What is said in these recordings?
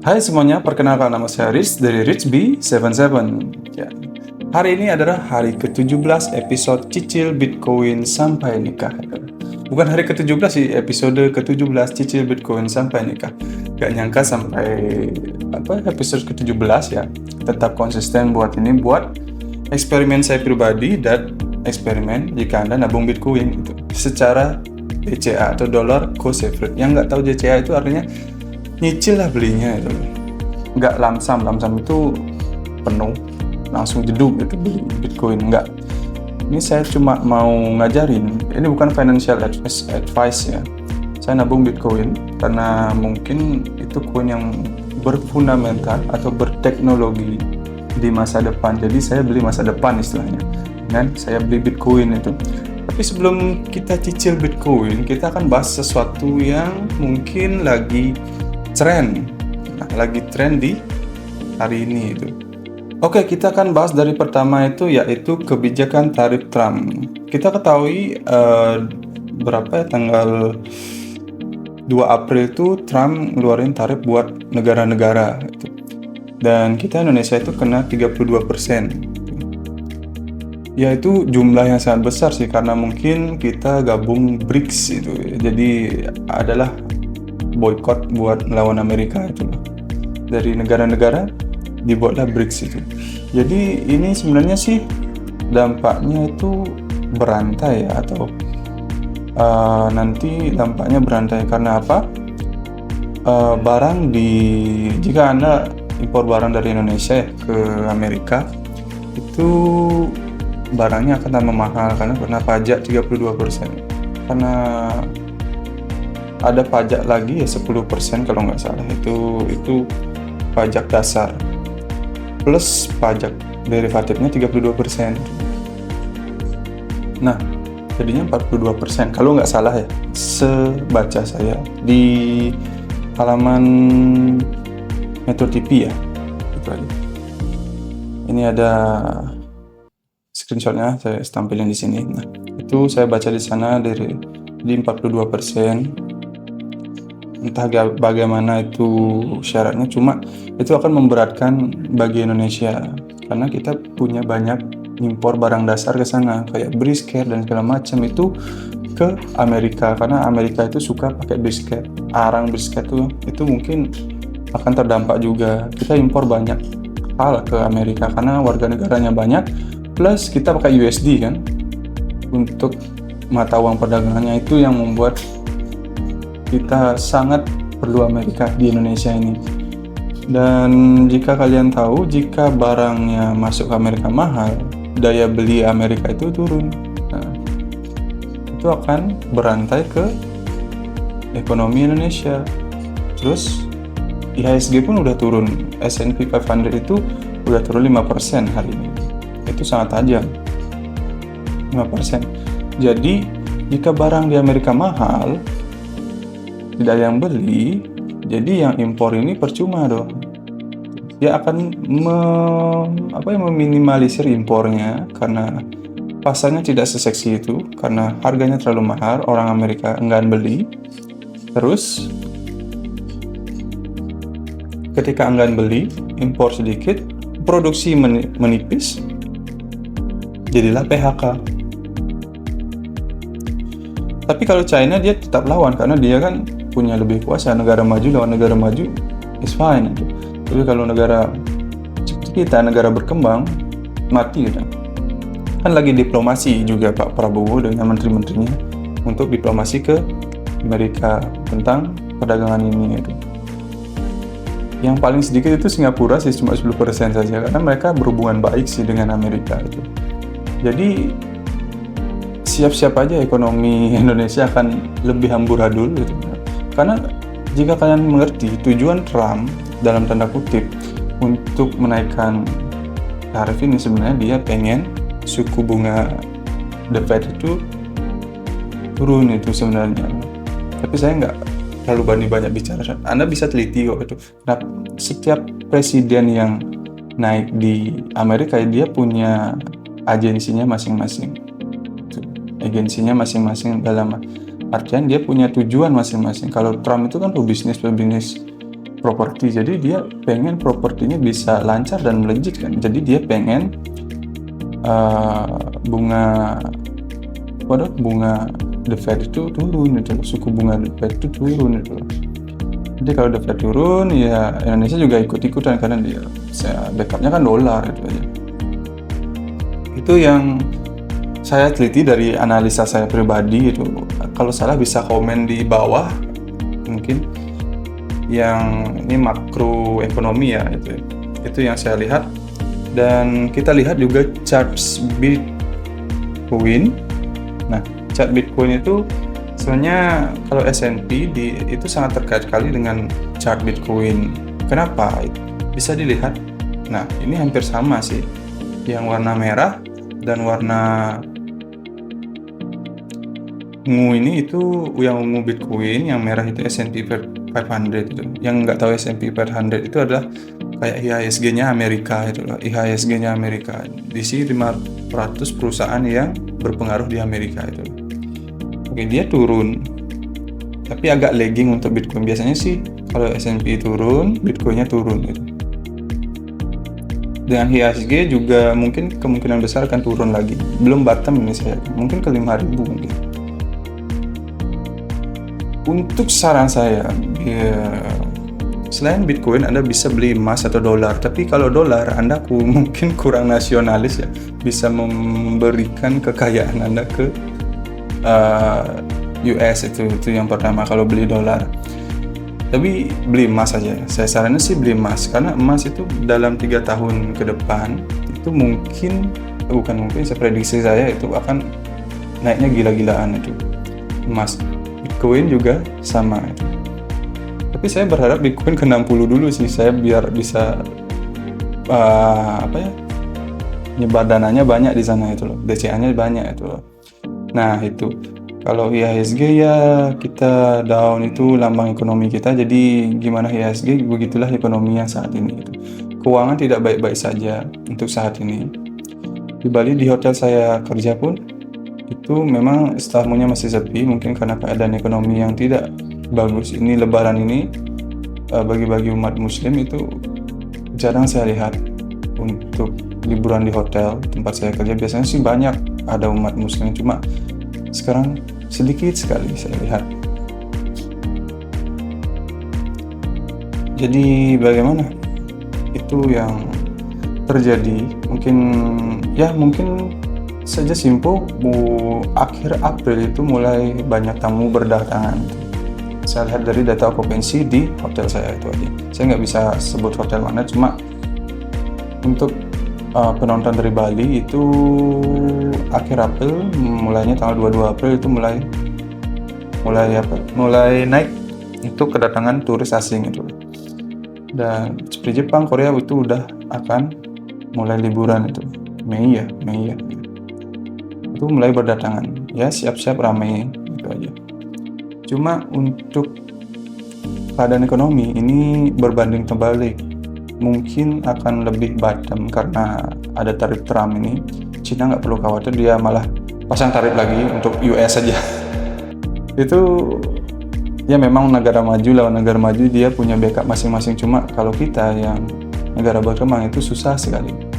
Hai semuanya, perkenalkan nama saya Rich dari RichB77. Ya. Hari ini adalah hari ke-17 episode Cicil Bitcoin Sampai Nikah. Bukan hari ke-17 sih, episode ke-17 Cicil Bitcoin Sampai Nikah. Gak nyangka sampai episode ke-17 ya. Tetap konsisten buat eksperimen saya pribadi dan eksperimen jika Anda nabung Bitcoin itu secara DCA atau Dollar Cost Average. Yang nggak tahu DCA itu artinya nyicil lah belinya itu, nggak lamsam itu penuh langsung jeduk itu beli Bitcoin, nggak. Ini saya cuma mau ngajarin, ini bukan financial advice ya. Saya nabung Bitcoin karena mungkin itu koin yang berfundamental atau berteknologi di masa depan, jadi saya beli masa depan istilahnya, dan saya beli Bitcoin itu. Tapi sebelum kita cicil Bitcoin, kita akan bahas sesuatu yang mungkin lagi tren di hari ini itu. Oke, kita akan bahas dari pertama yaitu kebijakan tarif Trump. Kita ketahui tanggal 2 April itu Trump ngeluarin tarif buat negara-negara itu. Dan kita Indonesia itu kena 32%. Ya itu jumlah yang sangat besar sih, karena mungkin kita gabung BRICS itu. Jadi adalah boykot buat melawan Amerika itu loh. Dari negara-negara dibuatlah BRICS itu. Jadi ini sebenarnya sih dampaknya itu berantai ya, atau nanti dampaknya berantai karena apa? Jika Anda impor barang dari Indonesia ke Amerika, itu barangnya akan tambah mahal karena kena pajak 32%. Karena ada pajak lagi ya 10% kalau nggak salah, itu pajak dasar plus pajak derivatifnya 32%. Nah, jadinya 42% kalau nggak salah ya, sebaca saya di halaman Metro TV ya, itu aja. Ini ada screenshotnya, saya tampilin di sini. Nah, itu saya baca di sana di 42%. Entah bagaimana itu syaratnya, cuma itu akan memberatkan bagi Indonesia karena kita punya banyak impor barang dasar ke sana kayak brisket dan segala macam itu ke Amerika, karena Amerika itu suka pakai brisket, arang brisket itu mungkin akan terdampak juga. Kita impor banyak hal ke Amerika karena warga negaranya banyak, plus kita pakai USD kan untuk mata uang perdagangannya, itu yang membuat kita sangat perlu Amerika di Indonesia ini. Dan jika kalian tahu, jika barangnya masuk ke Amerika mahal, daya beli Amerika itu turun. Nah, itu akan berantai ke ekonomi Indonesia. Terus IHSG pun udah turun, S&P 500 itu udah turun 5% hari ini. Itu sangat tajam, 5%. Jadi jika barang di Amerika mahal, tidak ada yang beli, jadi yang impor ini percuma dong. Dia akan meminimalisir impornya karena pasarnya tidak seseksi itu, karena harganya terlalu mahal, orang Amerika enggan beli. Terus ketika enggan beli, impor sedikit, produksi menipis, jadilah PHK. Tapi kalau China dia tetap lawan karena dia kan punya lebih kuasa, negara maju lawan negara maju is fine. Tapi kalau negara seperti kita, negara berkembang, mati gitu. Kan lagi diplomasi juga Pak Prabowo dengan menteri-menterinya untuk diplomasi ke Amerika tentang perdagangan ini gitu. Yang paling sedikit itu Singapura sih, cuma 10% saja, karena mereka berhubungan baik sih dengan Amerika itu. Jadi siap-siap aja ekonomi Indonesia akan lebih amburadul gitu. Karena jika kalian mengerti tujuan Trump dalam tanda kutip untuk menaikkan tarif ini, sebenarnya dia pengen suku bunga The Fed itu turun itu sebenarnya. Tapi saya nggak terlalu banyak bicara. Anda bisa teliti kok itu. Nah, setiap presiden yang naik di Amerika dia punya agensinya masing-masing. Agensinya masing-masing dalam artian dia punya tujuan masing-masing. Kalau Trump itu kan pebisnis properti, jadi dia pengen propertinya bisa lancar dan melejit kan. Jadi dia pengen bunga The Fed itu turun gitu, suku bunga The Fed itu turun gitu. Jadi kalau The Fed turun, ya Indonesia juga ikut-ikutan karena dia backupnya kan dolar gitu aja. Itu yang saya teliti dari analisa saya pribadi itu. Kalau salah bisa komen di bawah mungkin. Yang ini makro ekonomi ya, itu yang saya lihat. Dan kita lihat juga chart Bitcoin. Nah, chart Bitcoin itu sebenarnya kalau S&P itu sangat terkait sekali dengan chart Bitcoin. Kenapa? Bisa dilihat. Nah, ini hampir sama sih. Yang warna merah dan warna ungu ini itu yang ungu Bitcoin, yang merah itu S&P 500 itu. Yang nggak tahu S&P 500 itu adalah kayak IHSG-nya Amerika itu loh. IHSG-nya Amerika. Diisi 500 perusahaan yang berpengaruh di Amerika itu. Oke, dia turun. Tapi agak lagging untuk Bitcoin. Biasanya sih kalau S&P turun, Bitcoin-nya turun gitu. Dengan IHSG juga mungkin kemungkinan besar akan turun lagi. Belum bottom ini saya. Mungkin ke 5.000 mungkin. Untuk saran saya, selain Bitcoin Anda bisa beli emas atau dolar. Tapi kalau dolar Anda mungkin kurang nasionalis ya, bisa memberikan kekayaan Anda ke US itu yang pertama kalau beli dolar. Tapi beli emas saja. Saya sarannya sih beli emas, karena emas itu dalam 3 tahun ke depan itu saya prediksi saya itu akan naiknya gila-gilaan itu emas. Bitcoin juga sama itu. Tapi saya berharap Bitcoin ke 60 dulu sih, saya biar bisa nyebar dananya banyak di sana itu loh, DCA-nya banyak itu loh. Nah itu kalau IHSG ya kita down, itu lambang ekonomi kita. Jadi gimana IHSG, begitulah ekonominya saat ini itu. Keuangan tidak baik-baik saja untuk saat ini. Di Bali, di hotel saya kerja pun itu memang tamunya masih sepi, mungkin karena keadaan ekonomi yang tidak bagus. Ini lebaran ini bagi umat muslim itu jarang saya lihat untuk liburan di hotel tempat saya kerja. Biasanya sih banyak ada umat muslim, cuma sekarang sedikit sekali saya lihat. Jadi bagaimana itu yang terjadi? Mungkin saja simpel, akhir April itu mulai banyak tamu berdatangan. Saya lihat dari data okupansi di hotel saya itu aja. Saya nggak bisa sebut hotel mana, cuma untuk penonton dari Bali itu akhir April, mulainya tanggal 22 April itu mulai naik untuk kedatangan turis asing itu. Dan seperti Jepang, Korea itu udah akan mulai liburan itu. Mei ya. Itu mulai berdatangan, ya siap-siap ramai gitu aja. Cuma untuk keadaan ekonomi ini berbanding terbalik, mungkin akan lebih bottom karena ada tarif Trump ini. Cina nggak perlu khawatir, dia malah pasang tarif lagi untuk US saja. Itu ya memang negara maju lawan negara maju, dia punya backup masing-masing. Cuma kalau kita yang negara berkembang itu susah sekali.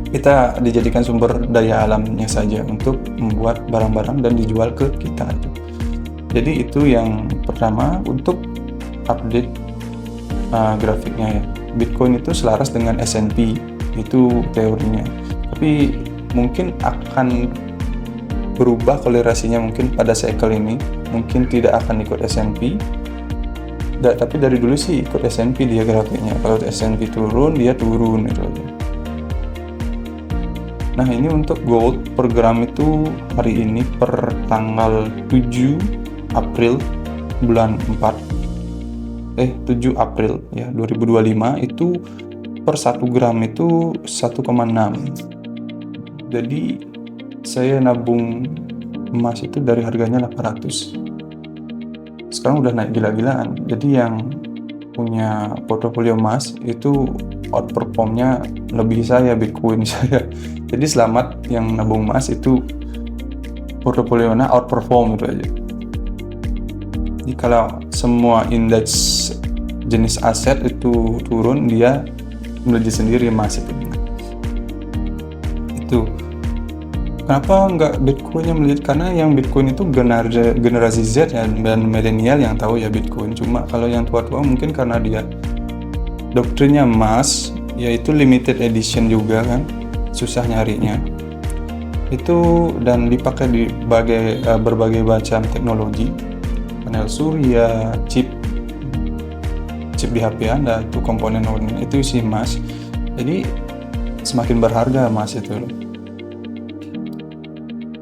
Kita dijadikan sumber daya alamnya saja untuk membuat barang-barang dan dijual ke kita. Jadi itu yang pertama. Untuk update grafiknya ya, Bitcoin itu selaras dengan S&P, itu teorinya. Tapi mungkin akan berubah kolerasinya, mungkin pada cycle ini mungkin tidak akan ikut S&P. Tapi dari dulu sih ikut S&P dia grafiknya. Kalau S&P turun, dia turun itu aja. Nah ini untuk gold per gram itu hari ini per tanggal 7 April bulan 7 April ya 2025 itu per 1 gram itu 1,6. Jadi saya nabung emas itu dari harganya 800. Sekarang udah naik gila-gilaan. Jadi yang punya portofolio emas itu outperformnya lebih saya, Bitcoin saya. Jadi selamat yang nabung emas itu portofolionya outperform itu aja. Jadi kalau semua indeks jenis aset itu turun, dia melejit sendiri emas itu. Kenapa nggak Bitcoinnya melejit? Karena yang Bitcoin itu generasi Z ya, dan milenial yang tahu ya Bitcoin. Cuma kalau yang tua-tua mungkin karena dia doktrinnya emas, yaitu limited edition juga kan, susah nyarinya itu, dan dipakai di berbagai macam teknologi, panel surya, chip di HP Anda, itu komponen itu isi emas. Jadi semakin berharga emas itu loh.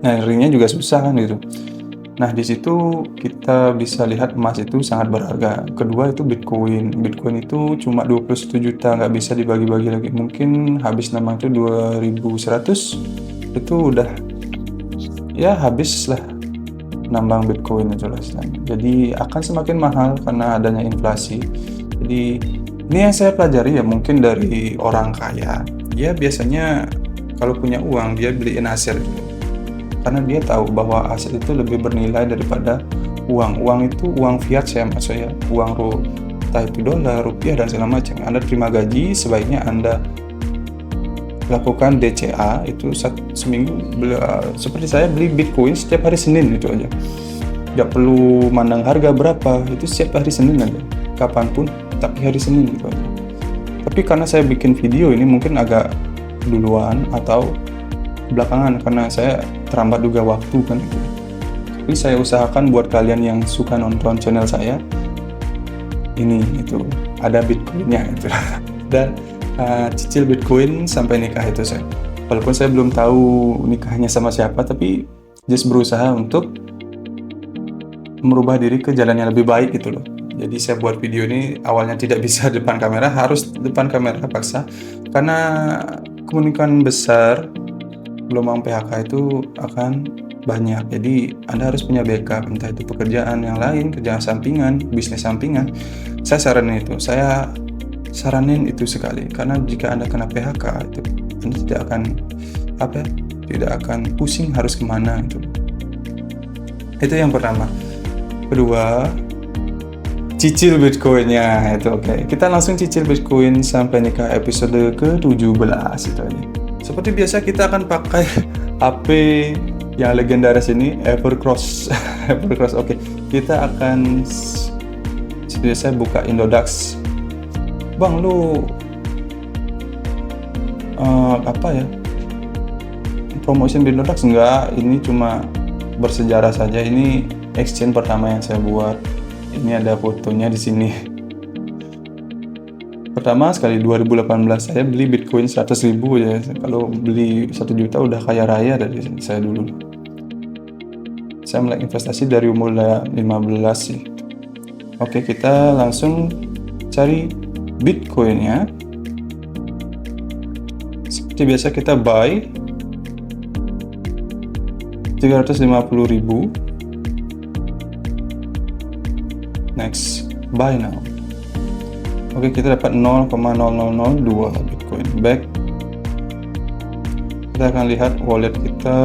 Nah, ringnya juga susah kan gitu. Nah, di situ kita bisa lihat emas itu sangat berharga. Kedua itu Bitcoin itu cuma 21 juta, nggak bisa dibagi-bagi lagi. Mungkin habis nama itu 2100, itu udah ya habis lah nambang Bitcoin itu lah. Jadi akan semakin mahal karena adanya inflasi. Jadi ini yang saya pelajari ya, mungkin dari orang kaya. Ya biasanya kalau punya uang dia beliin aset gitu. Karena dia tahu bahwa aset itu lebih bernilai daripada uang. Uang itu uang fiat saya uang entah itu dolar, rupiah dan segala macam. Anda terima gaji, sebaiknya Anda lakukan DCA itu seminggu. Seperti saya beli Bitcoin setiap hari Senin itu aja. Nggak perlu mandang harga berapa, itu setiap hari Senin aja. Kapanpun, tapi hari Senin gitu aja. Tapi karena saya bikin video ini mungkin agak duluan atau belakangan karena saya terlambat juga waktu kan gitu. Tapi saya usahakan buat kalian yang suka nonton channel saya ini itu ada Bitcoinnya itu dan cicil Bitcoin sampai nikah itu saya. Walaupun saya belum tahu nikahnya sama siapa, tapi just berusaha untuk merubah diri ke jalan yang lebih baik gitu loh. Jadi saya buat video ini awalnya tidak bisa depan kamera, harus depan kamera paksa karena kemungkinan besar gelombang PHK itu akan banyak. Jadi Anda harus punya backup, entah itu pekerjaan yang lain, kerjaan sampingan, bisnis sampingan. Saya saranin itu sekali, karena jika Anda kena PHK itu Anda tidak akan pusing harus kemana itu. Itu yang pertama. Kedua, cicil Bitcoinnya itu oke. Kita langsung cicil Bitcoin sampai nikah episode ke-17 itu aja. Seperti biasa kita akan pakai HP yang legendaris ini, Evercross. Evercross oke. Kita akan seperti biasa buka Indodax. Bang, lu promotion di Indodax? Enggak, ini cuma bersejarah saja. Ini exchange pertama yang saya buat. Ini ada fotonya di sini. Pertama sekali 2018 saya beli Bitcoin 100.000 ya. Kalau beli 1 juta udah kaya raya dari saya dulu. Saya mulai investasi dari umur 15 sih. Oke, kita langsung cari Bitcoinnya. Seperti biasa kita buy 350.000. Next, buy now. Oke, kita dapat 0,0002 Bitcoin. Back. Kita akan lihat wallet kita.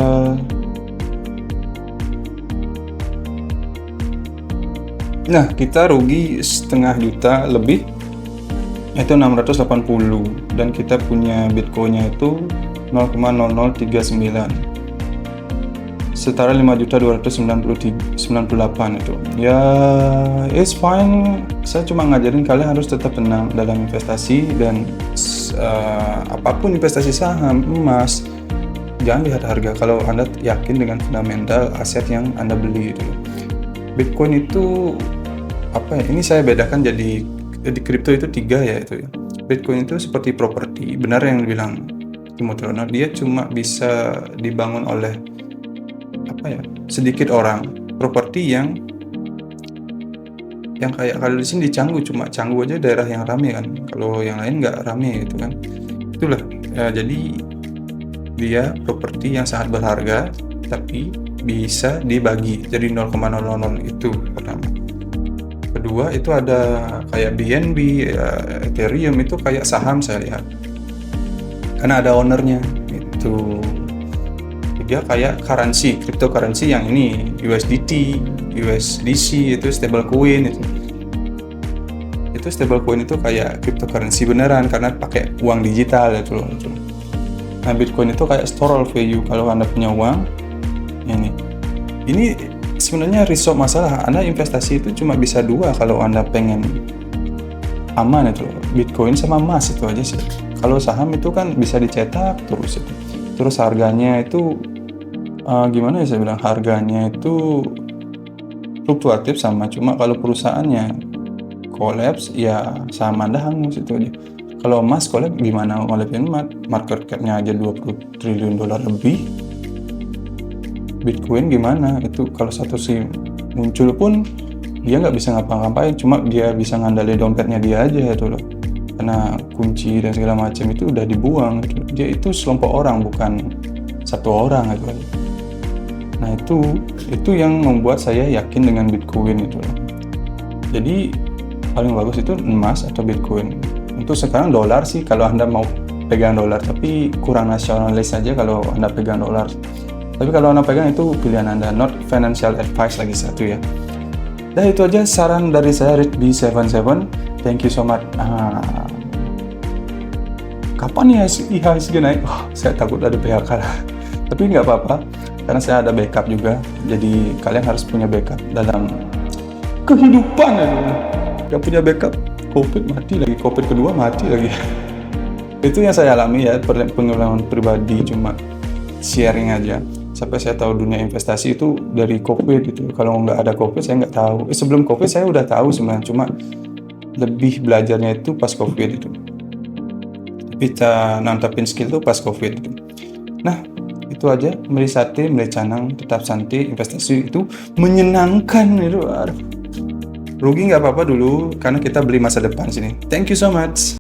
Nah, kita rugi setengah juta lebih, itu 680, dan kita punya Bitcoinnya itu 0,0039, setara 5.298 itu. Ya, it's fine. Saya cuma ngajarin kalian harus tetap tenang dalam investasi, dan apapun investasi saham, emas, jangan lihat harga kalau Anda yakin dengan fundamental aset yang Anda beli itu. Bitcoin itu ini saya bedakan jadi di kripto itu 3 ya itu ya. Bitcoin itu seperti properti, benar yang dibilang Timothy Leonard, dia cuma bisa dibangun oleh sedikit orang. Properti yang kayak kalau di sini di Canggu, cuma Canggu aja daerah yang rame kan, kalau yang lain nggak rame gitu kan. Itulah jadi dia properti yang sangat berharga tapi bisa dibagi jadi 0,00 itu pertama. Kedua itu ada kayak BNB, Ethereum, itu kayak saham saya lihat karena ada ownernya itu. Dia kayak currency, cryptocurrency yang USDT, USDC, itu stable coin itu itu stablecoin itu kayak cryptocurrency beneran karena pakai uang digital ya tuh. Nah, Bitcoin itu kayak store of value. Kalau Anda punya uang, ini sebenarnya resolve masalah. Anda investasi itu cuma bisa dua kalau Anda pengen aman itu, Bitcoin sama emas, itu aja sih. Kalau saham itu kan bisa dicetak terus itu. Terus harganya itu gimana ya saya bilang, harganya itu fluktuatif sama, cuma kalau perusahaannya kolaps ya saham Anda hangus, itu aja. Kalau emas kolaps gimana ngolapsin market cap-nya aja 20 triliun dolar lebih. Bitcoin gimana? Itu kalau satu sih muncul pun dia nggak bisa ngapa-ngapain, cuma dia bisa ngandalin dompetnya dia aja itu loh. Karena kunci dan segala macam itu udah dibuang gitu. Dia itu sekelompok orang, bukan satu orang gitu. Nah itu yang membuat saya yakin dengan Bitcoin itu loh. Jadi paling bagus itu emas atau Bitcoin. Untuk sekarang dolar sih kalau Anda mau pegang dolar, tapi kurang nasionalis aja kalau Anda pegang dolar. Tapi kalau Anda pegang itu pilihan Anda, not financial advice lagi satu ya. Nah itu aja saran dari saya, RickB77. Thank you so much. Kapan ya IHSG naik? Saya takut ada PHK. Tapi nggak apa-apa, karena saya ada backup juga. Jadi kalian harus punya backup dalam kehidupan. Gak punya backup, COVID mati lagi, COVID kedua mati lagi. Itu yang saya alami ya, pengalaman pribadi, cuma sharing aja. Sampai saya tahu dunia investasi itu dari COVID gitu. Kalau nggak ada COVID saya nggak tahu. Sebelum COVID saya udah tahu sebenarnya, cuma lebih belajarnya itu pas COVID itu. Kita nantapin skill itu pas COVID itu. Nah itu aja, Meri Sate, Meri Canang, tetap santai, investasi itu menyenangkan itu. Rugi nggak apa-apa dulu, karena kita beli masa depan sini. Thank you so much.